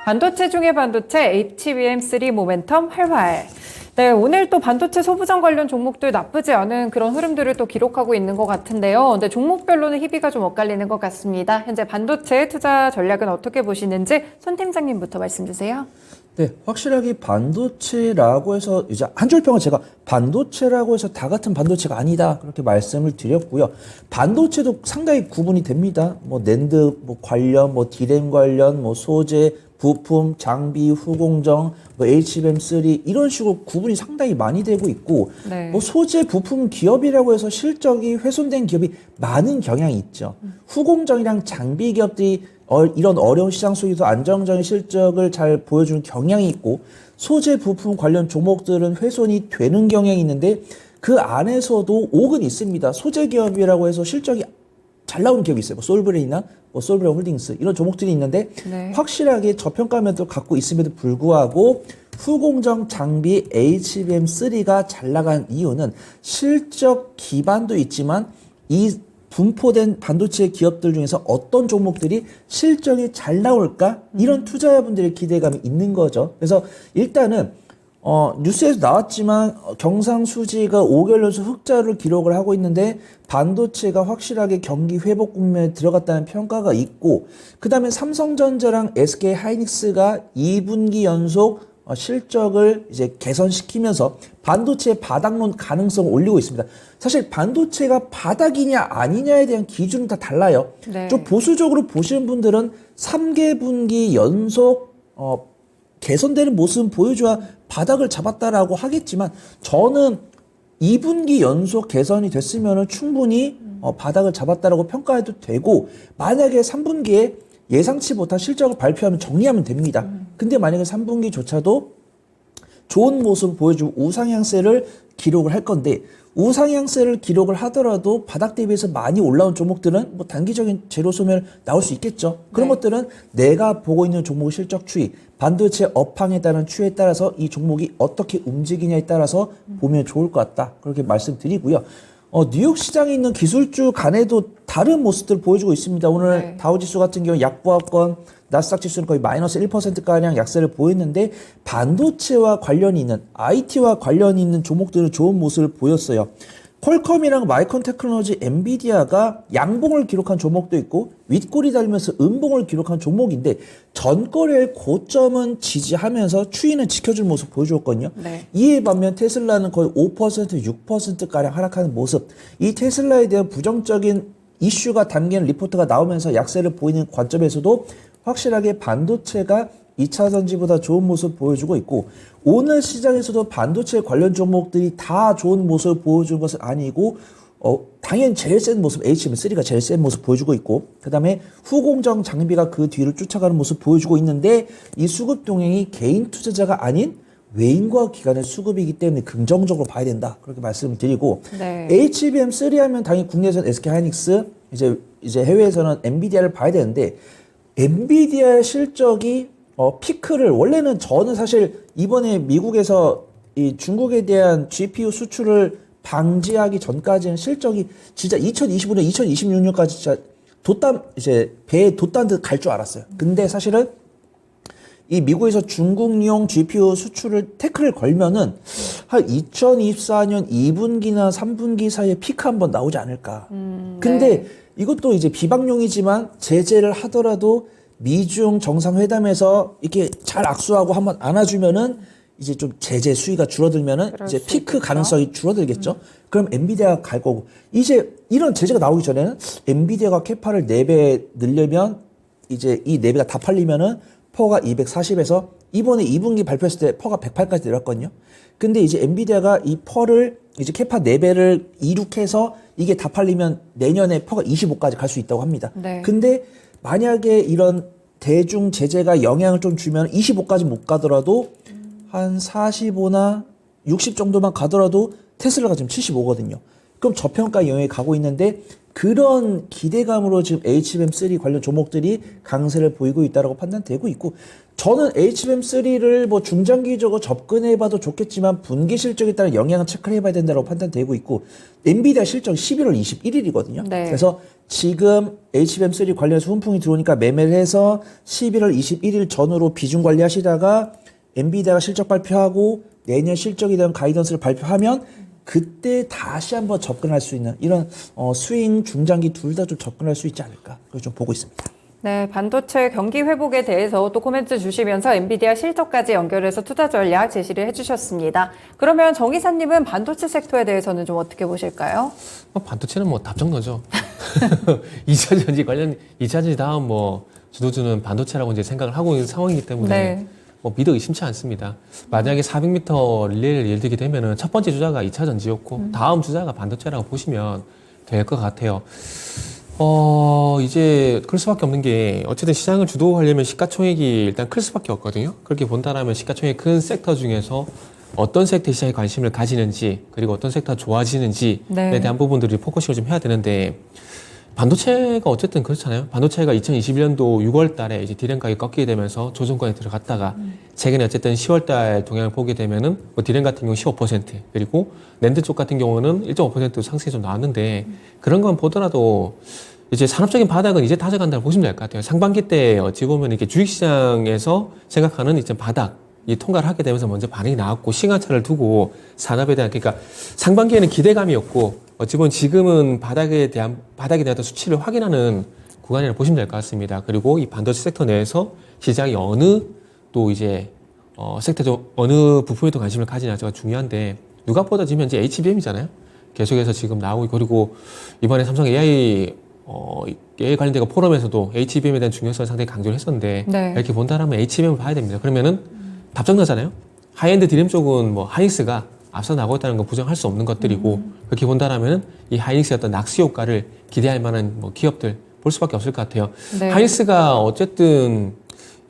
반도체 중에 반도체 HBM3 모멘텀 활활. 네, 오늘 또 반도체 소부장 관련 종목들 나쁘지 않은 그런 흐름들을 또 기록하고 있는 것 같은데요. 근데 종목별로는 희비가 좀 엇갈리는 것 같습니다. 현재 반도체 투자 전략은 어떻게 보시는지 손 팀장님부터 말씀 주세요. 네, 확실하게 반도체라고 해서 이제 한 줄 평은 제가 반도체라고 해서 다 같은 반도체가 아니다 그렇게 말씀을 드렸고요. 반도체도 상당히 구분이 됩니다. 뭐 낸드 뭐 관련, 뭐 디램 관련, 뭐 소재, 부품, 장비, 후공정, 뭐 HBM3 이런 식으로 구분이 상당히 많이 되고 있고, 네. 뭐 소재 부품 기업이라고 해서 실적이 훼손된 기업이 많은 경향이 있죠. 후공정이랑 장비 기업들이 이런 어려운 시장 속에서 안정적인 실적을 잘 보여주는 경향이 있고, 소재 부품 관련 종목들은 훼손이 되는 경향이 있는데 그 안에서도 옥은 있습니다. 소재 기업이라고 해서 실적이 잘 나오는 기업이 있어요. 뭐 솔브레인이나 뭐 솔브레인 홀딩스 이런 종목들이 있는데 네. 확실하게 저평가면도 갖고 있음에도 불구하고 후공정 장비 HBM3가 잘 나간 이유는 실적 기반도 있지만 이 분포된 반도체 기업들 중에서 어떤 종목들이 실적이 잘 나올까? 이런 투자자분들의 기대감이 있는 거죠. 그래서 일단은 뉴스에서 나왔지만 경상수지가 5개월 연속 흑자를 기록을 하고 있는데 반도체가 확실하게 경기 회복 국면에 들어갔다는 평가가 있고, 그 다음에 삼성전자랑 SK하이닉스가 2분기 연속 실적을 이제 개선시키면서 반도체 바닥론 가능성을 올리고 있습니다. 사실 반도체가 바닥이냐 아니냐에 대한 기준은 다 달라요. 네. 좀 보수적으로 보시는 분들은 3개분기 연속 개선되는 모습을 보여줘야 바닥을 잡았다라고 하겠지만, 저는 2분기 연속 개선이 됐으면 충분히 바닥을 잡았다라고 평가해도 되고, 만약에 3분기에 예상치 못한 실적을 발표하면 정리하면 됩니다. 근데 만약에 3분기조차도 좋은 모습을 보여주고 우상향세를 기록을 할 건데, 우상향세를 기록을 하더라도 바닥 대비해서 많이 올라온 종목들은 뭐 단기적인 재료 소멸 나올 수 있겠죠. 그런 네. 것들은 내가 보고 있는 종목의 실적 추이, 반도체 업황에 따른 추이에 따라서 이 종목이 어떻게 움직이냐에 따라서 보면 좋을 것 같다. 그렇게 말씀드리고요. 뉴욕 시장에 있는 기술주 간에도 다른 모습들을 보여주고 있습니다. 오늘 네. 다우지수 같은 경우 약보합권, 나스닥 지수는 거의 마이너스 1%가량 약세를 보였는데, 반도체와 관련이 있는, IT와 관련이 있는 종목들은 좋은 모습을 보였어요. 퀄컴이랑 마이크론 테크놀로지, 엔비디아가 양봉을 기록한 종목도 있고 윗골이 달리면서 음봉을 기록한 종목인데, 전거래일 고점은 지지하면서 추이는 지켜줄 모습 보여줬거든요. 네. 이에 반면 테슬라는 거의 5%, 6%가량 하락하는 모습. 이 테슬라에 대한 부정적인 이슈가 담긴 리포트가 나오면서 약세를 보이는 관점에서도 확실하게 반도체가 2차 전지보다 좋은 모습을 보여주고 있고, 오늘 시장에서도 반도체 관련 종목들이 다 좋은 모습을 보여주는 것은 아니고, 당연히 제일 센 모습 HBM3가 제일 센 모습 보여주고 있고, 그 다음에 후공정 장비가 그 뒤를 쫓아가는 모습 보여주고 있는데, 이 수급 동향이 개인 투자자가 아닌 외인과 기관의 수급이기 때문에 긍정적으로 봐야 된다. 그렇게 말씀을 드리고, 네. HBM3 하면 당연히 국내에서는 SK하이닉스, 이제 해외에서는 엔비디아를 봐야 되는데, 엔비디아의 실적이 피크를, 원래는 저는 사실 이번에 미국에서 이 중국에 대한 GPU 수출을 방지하기 전까지는 실적이 진짜 2025년, 2026년까지 진짜 배에 돛단 듯 갈 줄 알았어요. 근데 사실은 이 미국에서 중국용 GPU 수출을 태클을 걸면은 한 2024년 2분기나 3분기 사이에 피크 한번 나오지 않을까. 근데 네. 이것도 이제 비방용이지만 제재를 하더라도 미중 정상회담에서 이렇게 잘 악수하고 한번 안아주면은 이제 좀 제재 수위가 줄어들면은 그럴 이제 수 피크 있겠죠. 가능성이 줄어들겠죠. 그럼 엔비디아가 갈 거고, 이제 이런 제재가 나오기 전에는 엔비디아가 캐파를 4배 늘려면 이제 이 4배가 다 팔리면은 퍼가 240에서 이번에 2분기 발표했을 때 퍼가 108까지 내렸거든요. 근데 이제 엔비디아가 이 퍼를 이제 캐파 4배를 이룩해서 이게 다 팔리면 내년에 퍼가 25까지 갈 수 있다고 합니다. 네. 근데 만약에 이런 대중 제재가 영향을 좀 주면 25까지 못 가더라도 한 45나 60 정도만 가더라도 테슬라가 지금 75거든요. 그럼 저평가 영역에 가고 있는데, 그런 기대감으로 지금 HBM3 관련 종목들이 강세를 보이고 있다고 판단되고 있고, 저는 HBM3를 뭐 중장기적으로 접근해봐도 좋겠지만 분기 실적에 따른 영향을 체크를 해봐야 된다고 판단되고 있고, 엔비디아 실적 11월 21일이거든요. 네. 그래서 지금 HBM3 관련해서 훈풍이 들어오니까 매매를 해서 11월 21일 전후로 비중 관리하시다가 엔비디아가 실적 발표하고 내년 실적에 대한 가이던스를 발표하면 그때 다시 한번 접근할 수 있는 이런 스윙, 중장기 둘 다 좀 접근할 수 있지 않을까, 그걸 좀 보고 있습니다. 네, 반도체 경기 회복에 대해서 또 코멘트 주시면서 엔비디아 실적까지 연결해서 투자 전략 제시를 해주셨습니다. 그러면 정 이사님은 반도체 섹터에 대해서는 좀 어떻게 보실까요? 반도체는 뭐 답정너죠. 2차 전지 관련, 2차 전지 다음 뭐 주도주는 반도체라고 이제 생각을 하고 있는 상황이기 때문에 네. 뭐 믿어 의심치 않습니다. 만약에 400m 릴레이를 예를 들게 되면은 첫 번째 주자가 2차 전지였고 다음 주자가 반도체라고 보시면 될 것 같아요. 이제 그럴 수밖에 없는 게 어쨌든 시장을 주도하려면 시가총액이 일단 클 수밖에 없거든요. 그렇게 본다라면 시가총액 큰 섹터 중에서 어떤 섹터에 시장에 관심을 가지는지, 그리고 어떤 섹터가 좋아지는지에 네. 대한 부분들이 포커싱을 좀 해야 되는데, 반도체가 어쨌든 그렇잖아요. 반도체가 2021년도 6월 달에 이제 디램 가격이 꺾이게 되면서 조정권에 들어갔다가 최근에 어쨌든 10월 달 동향을 보게 되면은 뭐 디램 같은 경우 15%, 그리고 낸드 쪽 같은 경우는 1.5% 상승이 좀 나왔는데, 그런 건 보더라도 이제 산업적인 바닥은 이제 다져간다고 보시면 될 것 같아요. 상반기 때 어찌 보면 이렇게 주식시장에서 생각하는 이제 바닥이 통과를 하게 되면서 먼저 반응이 나왔고, 시간차를 두고 산업에 대한, 그러니까 상반기에는 기대감이었고, 어찌 보면 지금은 바닥에 대한 수치를 확인하는 구간이라고 보시면 될 것 같습니다. 그리고 이 반도체 섹터 내에서 시장이 어느 또 이제 섹터적 어느 부품에 더 관심을 가지냐가 중요한데, 누가 보다 지금 현재 HBM이잖아요. 계속해서 지금 나오고, 그리고 이번에 삼성 AI 관련된 포럼에서도 HBM에 대한 중요성을 상당히 강조를 했었는데, 네. 이렇게 본다면 HBM을 봐야 됩니다. 그러면은 답정나잖아요. 하이엔드 디램 쪽은 뭐 하이닉스가 앞서 나가고 있다는 건 부정할 수 없는 것들이고, 그렇게 본다라면 이 하이닉스의 어떤 낙수 효과를 기대할 만한 뭐 기업들 볼 수밖에 없을 것 같아요. 네. 하이닉스가 어쨌든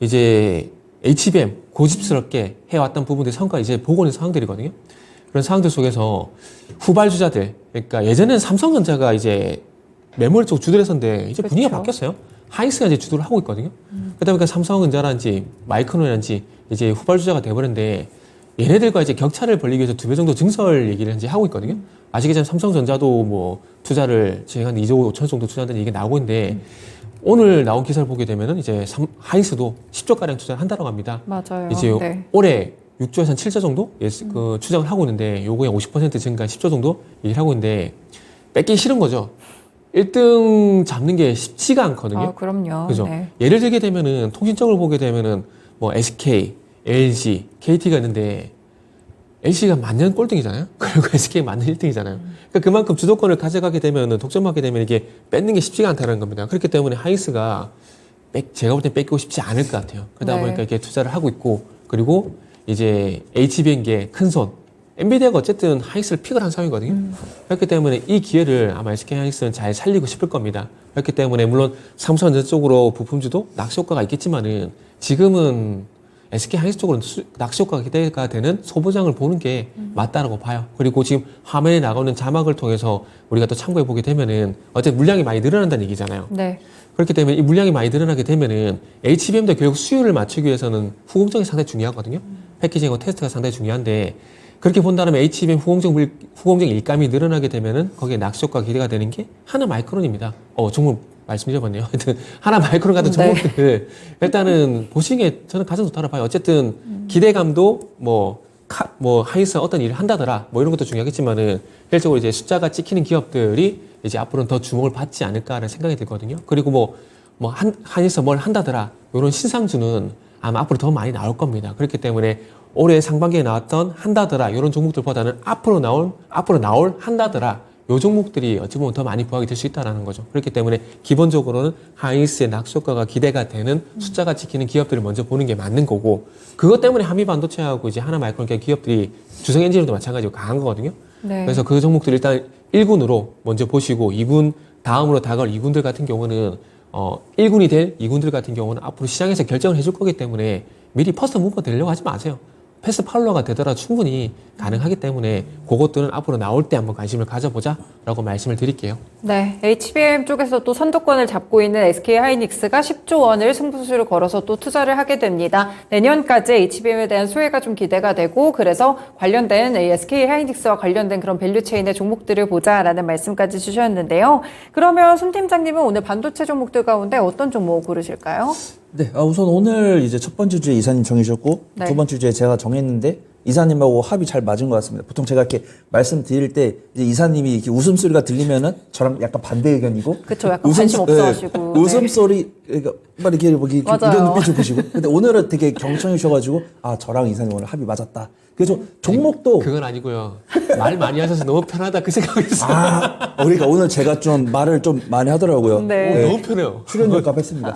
이제 HBM 고집스럽게 해왔던 부분들의 성과 이제 보고 있는 상황들이거든요. 그런 상황들 속에서 후발주자들, 그러니까 예전에는 삼성전자가 이제 메모리 쪽 주도를 했었는데 이제 분위기가 그렇죠. 바뀌었어요. 하이닉스가 이제 주도를 하고 있거든요. 그러다 보니까 삼성전자라든지 마이크론이라든지 이제 후발주자가 돼버렸는데, 얘네들과 이제 격차를 벌리기 위해서 2배 정도 증설 얘기를 이제 하고 있거든요. 아시겠지만 삼성전자도 뭐 투자를 지금 한 2조 5천 정도 투자한다는 얘기가 나오고 있는데, 오늘 나온 기사를 보게 되면은 이제 하이닉스도 10조가량 투자를 한다고 합니다. 맞아요. 이제 네. 올해 6조에서 한 7조 정도 그 추정을 하고 있는데, 요거에 50% 증가 10조 정도 얘기를 하고 있는데, 뺏기 싫은 거죠. 1등 잡는 게 쉽지가 않거든요. 아, 그럼요. 그죠? 네. 예를 들게 되면은, 통신적으로 보게 되면은, 뭐, SK, LG, KT가 있는데, LG가 만년 꼴등이잖아요? 그리고 SK가 만년 1등이잖아요. 그러니까 그만큼 주도권을 가져가게 되면은, 독점하게 되면 이게 뺏는 게 쉽지가 않다는 겁니다. 그렇기 때문에 하이닉스가 제가 볼 땐 뺏기고 싶지 않을 것 같아요. 그러다 네. 보니까 이렇게 투자를 하고 있고, 그리고 이제 HBM계 큰 손, 엔비디아가 어쨌든 하이닉스를 픽을 한 상황이거든요. 그렇기 때문에 이 기회를 아마 SK 하이닉스는 잘 살리고 싶을 겁니다. 그렇기 때문에 물론 삼성전자 쪽으로 부품주도 낙수 효과가 있겠지만은, 지금은 SK 하이닉스 쪽으로는 낙수 효과가 기대가 되는 소부장을 보는 게 맞다라고 봐요. 그리고 지금 화면에 나가는 자막을 통해서 우리가 또 참고해 보게 되면은 어쨌든 물량이 많이 늘어난다는 얘기잖아요. 네. 그렇기 때문에 이 물량이 많이 늘어나게 되면은 HBM도 결국 수요를 맞추기 위해서는 후공정이 상당히 중요하거든요. 패키징하고 테스트가 상당히 중요한데, 그렇게 본다면 HBM 후공정 일감이 늘어나게 되면은 거기에 낙수 효과가 기대가 되는 게 하나 마이크론입니다. 종목 말씀드려봤네요. 하여튼 하나 마이크론 같은 네. 종목들을 일단은 보시는 게 저는 가장 좋다고 봐요. 어쨌든 기대감도 뭐 하이닉스 어떤 일을 한다더라 뭐 이런 것도 중요하겠지만은, 실질적으로 이제 숫자가 찍히는 기업들이 이제 앞으로는 더 주목을 받지 않을까라는 생각이 들거든요. 그리고 하이닉스 뭘 한다더라 이런 신상주는 아마 앞으로 더 많이 나올 겁니다. 그렇기 때문에 올해 상반기에 나왔던 한다더라 이런 종목들보다는 앞으로 나올 한다더라 요 종목들이 어찌 보면 더 많이 부각이 될 수 있다는 거죠. 그렇기 때문에 기본적으로는 하이닉스의 낙수 효과가 기대가 되는 숫자가 찍히는 기업들을 먼저 보는 게 맞는 거고, 그것 때문에 한미반도체하고 이제 하나마이크론 기업들이 주성엔지니어도 마찬가지로 강한 거거든요. 네. 그래서 그 종목들 일단 1군으로 먼저 보시고, 2군 다음으로 다가올 2군들 같은 경우는 1군이 될 2군들 같은 경우는 앞으로 시장에서 결정을 해줄 거기 때문에 미리 퍼스트 무버 되려고 하지 마세요. 패스 팔로워가 되더라도 충분히 가능하기 때문에 그것들은 앞으로 나올 때 한번 관심을 가져보자라고 말씀을 드릴게요. 네, HBM 쪽에서 또 선두권을 잡고 있는 SK 하이닉스가 10조 원을 승부수를 걸어서 또 투자를 하게 됩니다. 내년까지 HBM에 대한 수혜가 좀 기대가 되고 그래서 관련된 SK 하이닉스와 관련된 그런 밸류체인의 종목들을 보자라는 말씀까지 주셨는데요. 그러면 손 팀장님은 오늘 반도체 종목들 가운데 어떤 종목 고르실까요? 네, 우선 오늘 이제 첫 번째 주제 이사님 정해주셨고 네. 두 번째 주제 제가 정했는데 이사님하고 합이 잘 맞은 것 같습니다. 보통 제가 이렇게 말씀드릴 때 이제 이사님이 이렇게 웃음소리가 들리면은 저랑 약간 반대 의견이고 그쵸, 약간 관심 없어가지고. 네. 웃음소리 그러니까 막 이렇게 맞아요. 이런 눈빛을 보시고 근데 오늘은 되게 경청해 주셔가지고 아 저랑 이사님 오늘 합이 맞았다. 그래서 종목도 그건 아니고요. 말 많이 하셔서 너무 편하다 그 생각했어요. 그러니까 오늘 제가 좀 말을 좀 많이 하더라고요. 네. 너무 편해요. 출연료값 했습니다.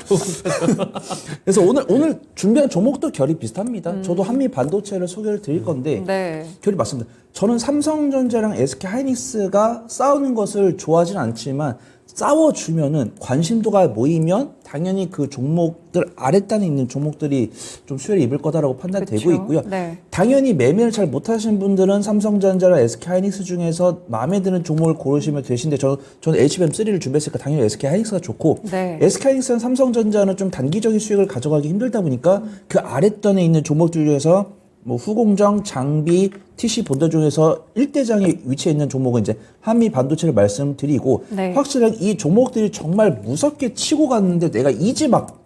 그래서 오늘 준비한 종목도 결이 비슷합니다. 저도 한미 반도체를 소개를 드릴 건데 네. 결이 맞습니다. 저는 삼성전자랑 SK 하이닉스가 싸우는 것을 좋아하진 않지만 싸워주면은 관심도가 모이면 당연히 그 종목들 아랫단에 있는 종목들이 좀 수혜를 입을 거다라고 판단되고 그쵸. 있고요. 네. 당연히 매매를 잘 못하시는 분들은 삼성전자랑 SK 하이닉스 중에서 마음에 드는 종목을 고르시면 되신데 저는 HBM3를 준비했으니까 당연히 SK 하이닉스가 좋고 네. SK 하이닉스랑 삼성전자는 좀 단기적인 수익을 가져가기 힘들다 보니까 그 아랫단에 있는 종목들 중에서 뭐 후공정, 장비, TC 본드 중에서 1대장에 위치해 있는 종목은 이제 한미 반도체를 말씀드리고 네. 확실하게 이 종목들이 정말 무섭게 치고 갔는데 내가 이제 막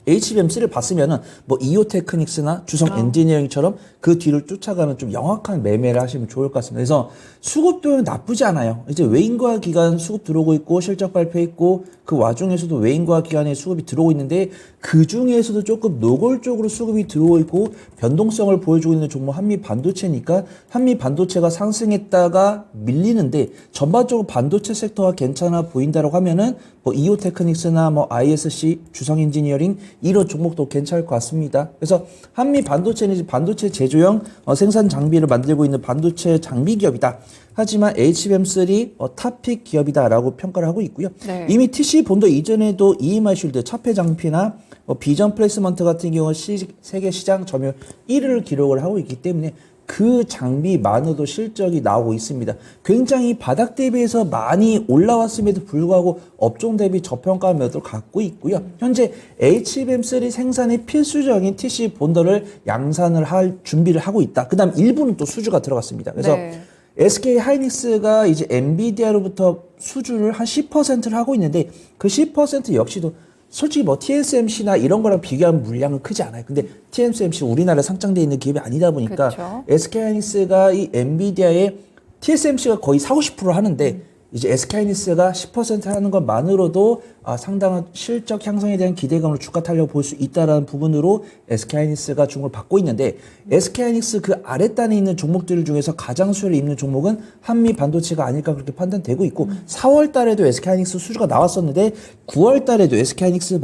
HBM3를 봤으면은 뭐 이오테크닉스나 주성 엔지니어링처럼 그 뒤를 쫓아가는 좀 영악한 매매를 하시면 좋을 것 같습니다. 그래서 수급도 나쁘지 않아요. 이제 외인과 기관 수급 들어오고 있고 실적 발표했고 그 와중에서도 외인과 기관의 수급이 들어오고 있는데 그 중에서도 조금 노골적으로 수급이 들어오고 있고 변동성을 보여주고 있는 종목 한미 반도체니까 한미 반도체가 상승했다가 밀리는데 전반적으로 반도체 섹터가 괜찮아 보인다라고 하면은 뭐 이오테크닉스나 뭐 ISC, 주성 엔지니어링 이런 종목도 괜찮을 것 같습니다. 그래서 한미 반도체는 이제 반도체 제조형 생산 장비를 만들고 있는 반도체 장비 기업이다. 하지만 HBM3 탑픽 기업이다라고 평가를 하고 있고요. 네. 이미 TC 본도 이전에도 EMI 쉴드, 차폐 장피나 비전 플레이스먼트 같은 경우는 세계 시장 점유율 1위를 기록을 하고 있기 때문에 그 장비만으로도 실적이 나오고 있습니다. 굉장히 바닥 대비해서 많이 올라왔음에도 불구하고 업종 대비 저평가 매도를 갖고 있고요. 현재 HBM3 생산에 필수적인 TC 본더를 양산을 할 준비를 하고 있다. 그 다음 일부는 또 수주가 들어갔습니다. 그래서 네. SK 하이닉스가 이제 엔비디아로부터 수주를 한 10%를 하고 있는데 그 10% 역시도 솔직히 뭐 TSMC나 이런 거랑 비교하면 물량은 크지 않아요. 근데 TSMC 우리나라에 상장되어 있는 기업이 아니다 보니까 그쵸. SK 하이닉스가 이 엔비디아의 TSMC가 거의 40~50% 하는데 이제 SK 하이닉스가 10% 하는 것만으로도 상당한 실적 향상에 대한 기대감으로 주가 탄력을 볼 수 있다는 부분으로 SK 하이닉스가 주목을 받고 있는데 SK 하이닉스 그 아랫단에 있는 종목들 중에서 가장 수혜를 입는 종목은 한미 반도체가 아닐까 그렇게 판단되고 있고 4월 달에도 SK 하이닉스 수주가 나왔었는데 9월 달에도 SK 하이닉스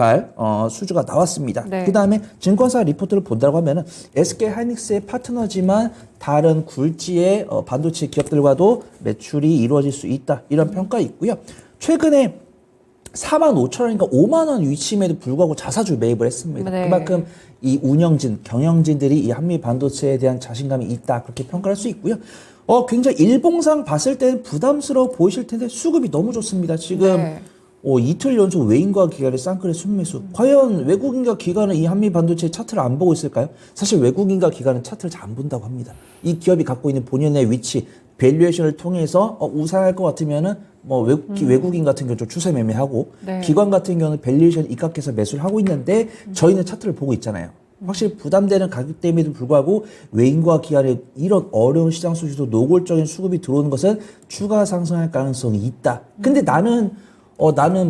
수주가 나왔습니다. 네. 그 다음에 증권사 리포트를 본다고 하면은 SK 하이닉스의 파트너지만 다른 굴지의 반도체 기업들과도 매출이 이루어질 수 있다. 이런 평가 있고요. 최근에 45,000원인가 5만원 위치임에도 불구하고 자사주 매입을 했습니다. 네. 그만큼 이 운영진, 경영진들이 이 한미 반도체에 대한 자신감이 있다. 그렇게 평가할 수 있고요. 굉장히 일봉상 봤을 때는 부담스러워 보이실 텐데 수급이 너무 좋습니다. 지금 네. 이틀 연속 외인과 기관의 쌍끌의 순매수. 과연 외국인과 기관은 이 한미 반도체 차트를 안 보고 있을까요? 사실 외국인과 기관은 차트를 잘 안 본다고 합니다. 이 기업이 갖고 있는 본연의 위치, 밸류에이션을 통해서 우상할 것 같으면은 뭐 외국인 같은 경우 좀 추세 매매하고 네. 기관 같은 경우는 밸류에이션 입각해서 매수를 하고 있는데 저희는 차트를 보고 있잖아요. 확실히 부담되는 가격대임에도 불구하고 외인과 기관의 이런 어려운 시장 수지도 노골적인 수급이 들어오는 것은 추가 상승할 가능성이 있다. 근데 나는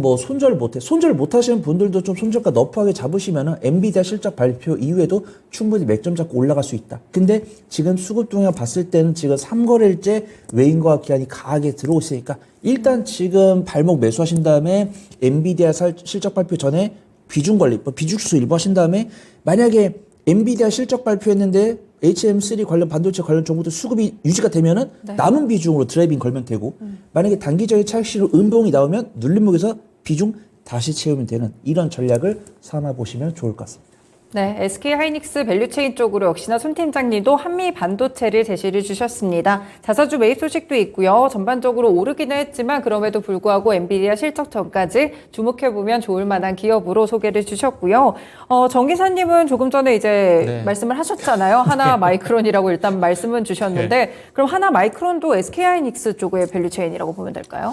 뭐 손절 못해. 손절 못하시는 분들도 좀 손절가 너프하게 잡으시면은 엔비디아 실적 발표 이후에도 충분히 맥점 잡고 올라갈 수 있다. 근데 지금 수급 동향 봤을 때는 지금 3거래일째 외인과 기관이 강하게 들어오고 있으니까 일단 지금 발목 매수하신 다음에 엔비디아 실적 발표 전에 비중 주수 일부 하신 다음에 만약에 엔비디아 실적 발표했는데 HBM3 관련 반도체 관련 종목도 수급이 유지가 되면은 네. 남은 비중으로 드라이빙 걸면 되고 만약에 단기적인 차익 실로 음봉이 나오면 눌림목에서 비중 다시 채우면 되는 이런 전략을 삼아 보시면 좋을 것 같습니다. 네, SK 하이닉스 밸류체인 쪽으로 역시나 손 팀장님도 한미 반도체를 제시를 주셨습니다. 자사주 매입 소식도 있고요. 전반적으로 오르기는 했지만 그럼에도 불구하고 엔비디아 실적 전까지 주목해보면 좋을 만한 기업으로 소개를 주셨고요. 정 기사님은 조금 전에 이제 네. 말씀을 하셨잖아요. 하나 마이크론이라고 일단 말씀은 주셨는데 그럼 하나 마이크론도 SK 하이닉스 쪽의 밸류체인이라고 보면 될까요?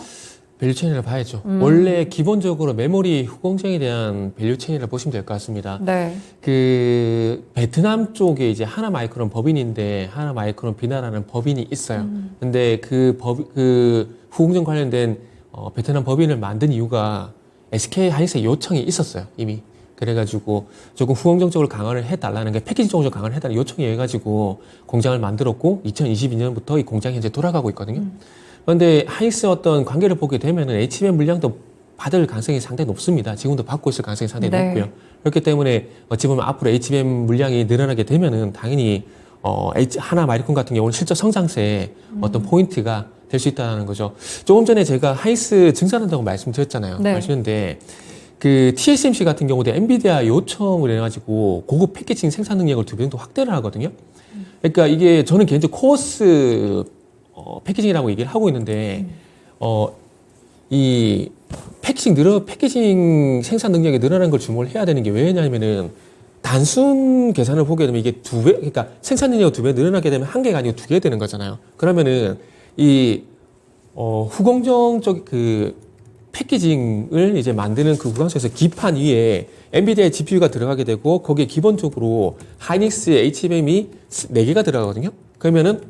밸류체인을 봐야죠. 원래 기본적으로 메모리 후공정에 대한 밸류체인이라고 보시면 될 것 같습니다. 네. 그 베트남 쪽에 이제 하나 마이크론 법인인데 하나 마이크론 비나라는 법인이 있어요. 근데 그 후공정 관련된 베트남 법인을 만든 이유가 SK 하이닉스의 요청이 있었어요, 이미. 그래가지고 조금 후공정 쪽을 강화를 해달라는 게 패키지 쪽을 강화를 해달라는 요청이 해가지고 공장을 만들었고 2022년부터 이 공장이 현재 돌아가고 있거든요. 그런데 하이닉스 어떤 관계를 보게 되면은 HBM 물량도 받을 가능성이 상당히 높습니다. 지금도 받고 있을 가능성이 상당히 네. 높고요. 그렇기 때문에 어찌 보면 앞으로 HBM 물량이 늘어나게 되면은 당연히 하나 마이크론 같은 경우는 실적 성장세의 어떤 포인트가 될 수 있다는 거죠. 조금 전에 제가 하이닉스 증산한다고 말씀드렸잖아요. 네. 말씀드렸는데 그 TSMC 같은 경우도 엔비디아 요청을 해가지고 고급 패키징 생산 능력을 2배 정도 확대를 하거든요. 그러니까 이게 저는 개인적으로 코어스 패키징이라고 얘기를 하고 있는데, 이 패키징 생산 능력이 늘어나는 걸 주목을 해야 되는 게 왜냐면은 단순 계산을 보게 되면 이게 2배, 그러니까 생산 능력이 2배 늘어나게 되면 1개가 아니고 2개 되는 거잖아요. 그러면은 후공정 쪽 그 패키징을 이제 만드는 그 후광소에서 기판 위에 엔비디아의 GPU가 들어가게 되고 거기에 기본적으로 하이닉스의 HBM이 4개가 들어가거든요. 그러면은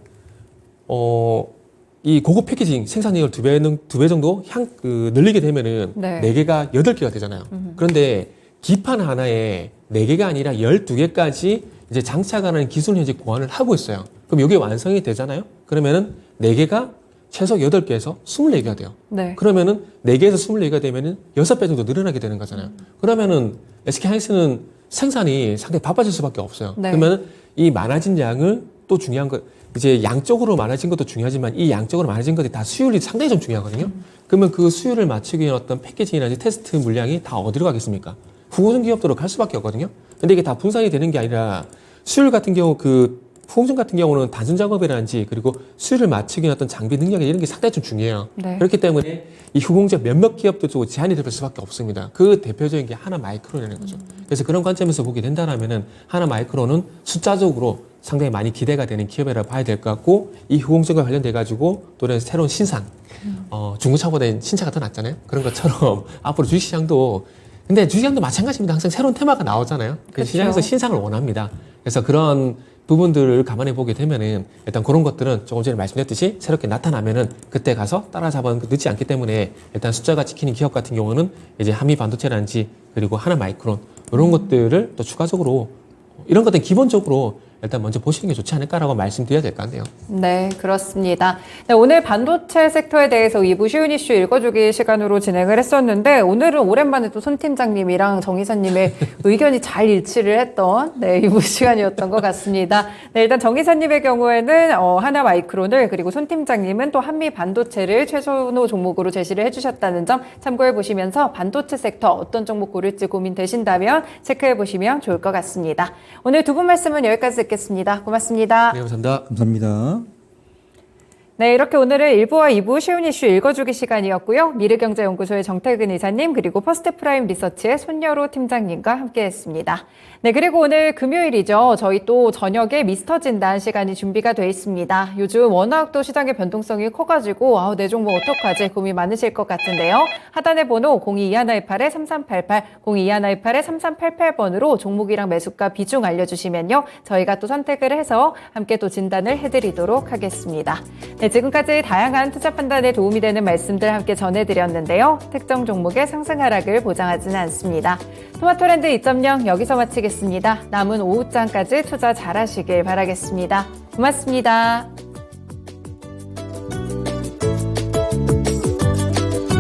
이 고급 패키징 생산량을 2배 정도 늘리게 되면은 네. 4개가 8개가 되잖아요. 그런데 기판 하나에 4개가 아니라 12개까지 이제 장착하는 기술을 현재 고안을 하고 있어요. 그럼 이게 완성이 되잖아요. 그러면은 4개가 최소 8개에서 24개가 돼요. 네. 그러면은 4개에서 24개가 되면은 6배 정도 늘어나게 되는 거잖아요. 그러면은 SK 하이닉스는 생산이 상당히 바빠질 수밖에 없어요. 네. 그러면은 이 많아진 양을 또 중요한 거 이제 양적으로 많아진 것도 중요하지만 이 양적으로 많아진 것이 다 수율이 상당히 좀 중요하거든요. 그러면 그 수율을 맞추기 위한 어떤 패키징이나 테스트 물량이 다 어디로 가겠습니까? 후공정 기업도로 갈 수밖에 없거든요. 근데 이게 다 분산이 되는 게 아니라 수율 같은 경우 후공정 같은 경우는 단순 작업이라든지 그리고 수율을 맞추기 위한 어떤 장비 능력 이런 게 상당히 좀 중요해요. 네. 그렇기 때문에 이 후공정 몇몇 기업들 쪽으로 제한이 될 수밖에 없습니다. 그 대표적인 게 하나 마이크론이라는 거죠. 그래서 그런 관점에서 보게 된다면은 하나 마이크론은 숫자적으로 상당히 많이 기대가 되는 기업이라고 봐야 될 것 같고 이 후공정과 관련돼 가지고 또 새로운 신상, 중고차보다 신차가 더 낫잖아요. 그런 것처럼 앞으로 주식시장도 근데 주식시장도 마찬가지입니다. 항상 새로운 테마가 나오잖아요. 그렇죠. 시장에서 신상을 원합니다. 그래서 그런 부분들을 감안해 보게 되면은 일단 그런 것들은 조금 전에 말씀드렸듯이 새롭게 나타나면은 그때 가서 따라잡아는 늦지 않기 때문에 일단 숫자가 지키는 기업 같은 경우는 이제 한미 반도체라든지 그리고 하나 마이크론 이런 것들을 또 추가적으로 이런 것들은 기본적으로 일단 먼저 보시는 게 좋지 않을까라고 말씀드려야 될 것 같네요. 네, 그렇습니다. 네, 오늘 반도체 섹터에 대해서 2부 쉬운 이슈 읽어주기 시간으로 진행을 했었는데 오늘은 오랜만에 또 손 팀장님이랑 정 이사님의 의견이 잘 일치를 했던 2부 시간이었던 것 같습니다. 네, 일단 정 이사님의 경우에는 하나 마이크론을 그리고 손 팀장님은 또 한미 반도체를 최선호 종목으로 제시를 해주셨다는 점 참고해 보시면서 반도체 섹터 어떤 종목 고를지 고민되신다면 체크해 보시면 좋을 것 같습니다. 오늘 두 분 말씀은 여기까지 듣겠습니다. 고맙습니다. 네, 감사합니다. 감사합니다. 네, 이렇게 오늘은 1부와 2부 쉬운 이슈 읽어주기 시간이었고요. 미르경제연구소의 정태근 이사님 그리고 퍼스트프라임 리서치의 손여로 팀장님과 함께했습니다. 네, 그리고 오늘 금요일이죠. 저희 또 저녁에 미스터 진단 시간이 준비가 돼 있습니다. 요즘 워낙 또 시장의 변동성이 커가지고 내 종목 어떡하지 고민 많으실 것 같은데요. 하단의 번호 022128-3388, 022128-3388번으로 종목이랑 매수가 비중 알려주시면요. 저희가 또 선택을 해서 함께 또 진단을 해드리도록 하겠습니다. 네, 지금까지 다양한 투자 판단에 도움이 되는 말씀들 함께 전해드렸는데요. 특정 종목의 상승 하락을 보장하지는 않습니다. 토마토랜드 2.0 여기서 마치겠습니다. 남은 오후장까지 투자 잘하시길 바라겠습니다. 고맙습니다.